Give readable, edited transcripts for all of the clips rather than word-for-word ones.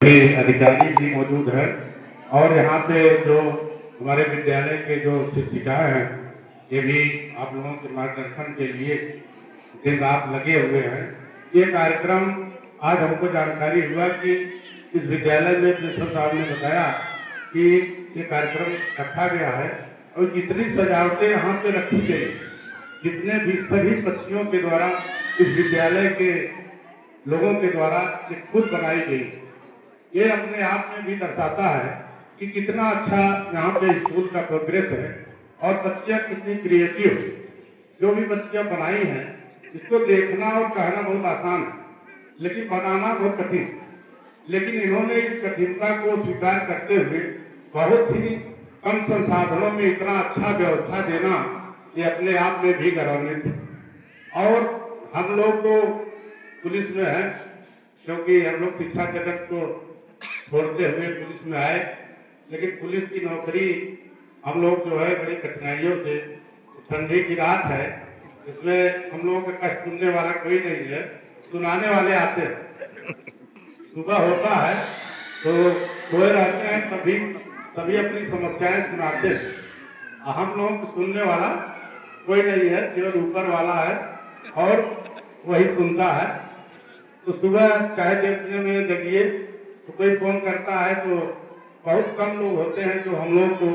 सभी अधिकारी भी मौजूद हैं और यहाँ पे जो हमारे विद्यालय के जो शिक्षिकाएं हैं ये भी आप लोगों के मार्गदर्शन के लिए दिन रात लगे हुए हैं। ये कार्यक्रम आज हमको जानकारी हुआ कि इस विद्यालय में प्रिंसिपल साहब ने बताया कि ये कार्यक्रम रखा गया है और जितनी सजावटें यहाँ पे रखी गई, जितने भी सभी बच्चियों के द्वारा इस विद्यालय के लोगों के द्वारा ये खुद बनाई गई, ये अपने आप में भी दर्शाता है कि कितना अच्छा यहाँ पे स्कूल का प्रोग्रेस है और बच्चियाँ कितनी क्रिएटिव, जो भी बच्चियाँ बनाई हैं इसको देखना और कहना बहुत आसान है लेकिन बनाना बहुत कठिन। लेकिन इन्होंने इस कठिनता को स्वीकार करते हुए बहुत ही कम संसाधनों में इतना अच्छा व्यवस्था देना ये अपने आप में भी गौरवान्वित है। और हम लोग तो पुलिस में हैं क्योंकि हम लोग शिक्षा जगत को छोड़ते हुए पुलिस में आए, लेकिन पुलिस की नौकरी हम लोग जो है बड़ी कठिनाइयों से, ठंडी की रात है इसमें हम लोगों का कष्ट सुनने वाला कोई नहीं है, सुनाने वाले आते हैं। सुबह होता है तो सोए रहते हैं तभी सभी अपनी समस्याएं सुनाते हैं। हम लोगों को सुनने वाला कोई नहीं है, केवल ऊपर वाला है और वही सुनता है। तो सुबह चाय देखने में देखिए तो कोई फोन करता है तो बहुत कम लोग होते हैं जो हम लोग को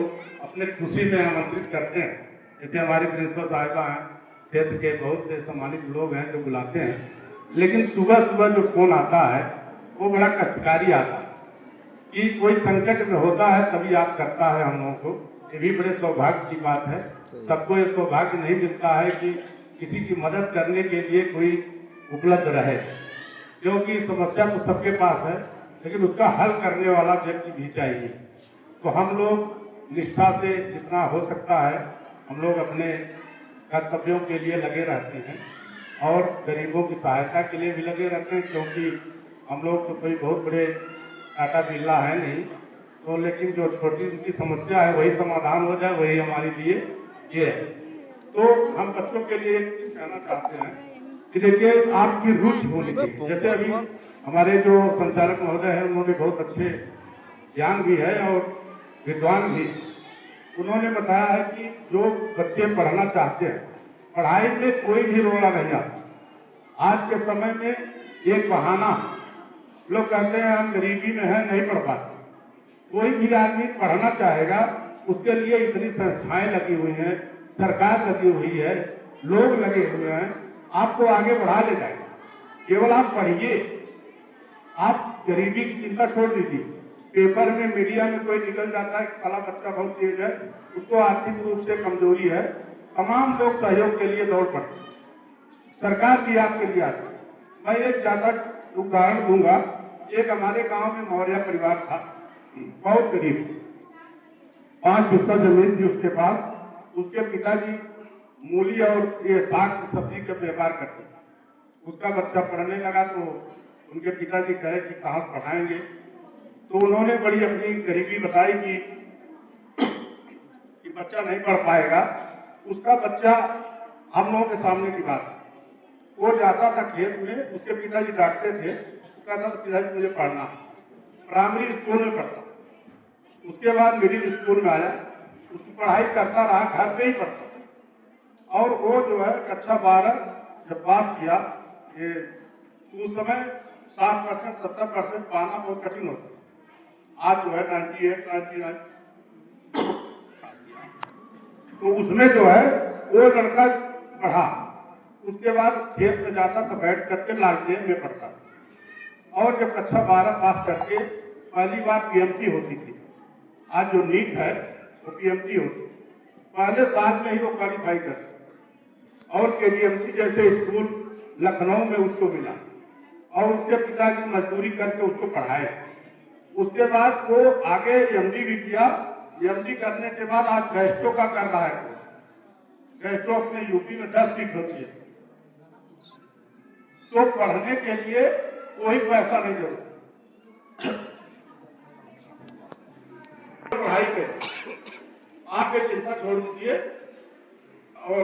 अपने खुशी में आमंत्रित करते हैं। जैसे हमारी प्रिंसिपल साहिबा हैं, क्षेत्र के बहुत से सम्मानित लोग हैं जो बुलाते हैं, लेकिन सुबह सुबह जो फोन आता है वो बड़ा कष्टकारी आता है कि कोई संकट में होता है तभी याद करता है हम लोगों को। ये भी बड़े सौभाग्य की बात है। सबको ये सौभाग्य नहीं मिलता है कि किसी की मदद करने के लिए कोई उपलब्ध रहे, क्योंकि समस्या तो सबके पास है लेकिन उसका हल करने वाला व्यक्ति भी चाहिए। तो हम लोग निष्ठा से जितना हो सकता है हम लोग अपने कर्तव्यों के लिए लगे रहते हैं और गरीबों की सहायता के लिए भी लगे रहते हैं, क्योंकि हम लोग तो कोई बहुत बड़े टाटा बिरला है नहीं, तो लेकिन जो छोटी उनकी समस्या है वही समाधान हो जाए वही हमारे लिए ये है। तो हम बच्चों के लिए एक चीज कहना चाहते हैं कि देखिए आपकी रुचि होनी चाहिए। जैसे अभी हमारे जो संचालक महोदय हैं उन्होंने बहुत अच्छे ज्ञान भी है और विद्वान भी, उन्होंने बताया है कि जो बच्चे पढ़ना चाहते हैं पढ़ाई में कोई भी रोड़ा नहीं आता। आज के समय में एक बहाना, लोग कहते हैं हम गरीबी में हैं नहीं पढ़ पाते। कोई भी आदमी पढ़ना चाहेगा उसके लिए इतनी संस्थाएं लगी हुई हैं, सरकार लगी हुई है, लोग लगे हुए हैं, आपको आगे बढ़ा ले जाएगा। केवल आप पढ़िए, आप गरीबी की चिंता छोड़ दीजिए। पेपर में मीडिया में कोई निकल जाता है फला बच्चा बहुत तेज है, उसको आर्थिक रूप से कमजोरी है, तमाम लोग सहयोग के लिए दौड़ पड़ते, सरकार भी आपके लिए आती है। मैं एक ज्यादा उदाहरण दूंगा। एक हमारे गांव में मौर्य परिवार था, बहुत गरीब, 5 बिस्सा जमीन थी उसके पास। उसके पिताजी मूली और ये साग की सब्जी का व्यापार करते थे। उसका बच्चा पढ़ने लगा तो उनके पिताजी कहे कि कहाँ पढ़ाएंगे, तो उन्होंने बड़ी अपनी गरीबी बताई कि बच्चा नहीं पढ़ पाएगा। उसका बच्चा हम लोगों के सामने की बात, वो जाता था खेत में, उसके पिताजी डांटते थे, कहता था पिताजी मुझे पढ़ना है। प्राइमरी स्कूल में पढ़ता, उसके बाद मिडिल स्कूल में आया, उसकी पढ़ाई करता रहा, घर पे ही पढ़ता। और वो जो है कक्षा 12 जब पास किया, ये उस समय 60% 70% पाना बहुत कठिन होता है। आज जो है 98 99, तो उसमें जो है वो लड़का पढ़ा। उसके बाद खेत में जाता था, बैठ करके लालटेन में पढ़ता था। और जब कक्षा 12 पास करके पहली बार पीएमटी होती थी, आज जो नीट है वो पीएमटी होती, पहले साल में ही वो क्वालिफाई करते और केजीएमसी जैसे स्कूल लखनऊ में उसको मिला और उसके पिताजी मजदूरी करके उसको पढ़ाए। उसके बाद वो आगे एमडी भी किया। एमडी करने के बाद आज गैस्ट्रो का कर रहा है कोर्स। गैस्ट्रो अपने यूपी में 10 सीट होती है। तो पढ़ने के लिए कोई पैसा नहीं जरूरत, पढ़ाई करें, आपके चिंता छोड़ दीजिए और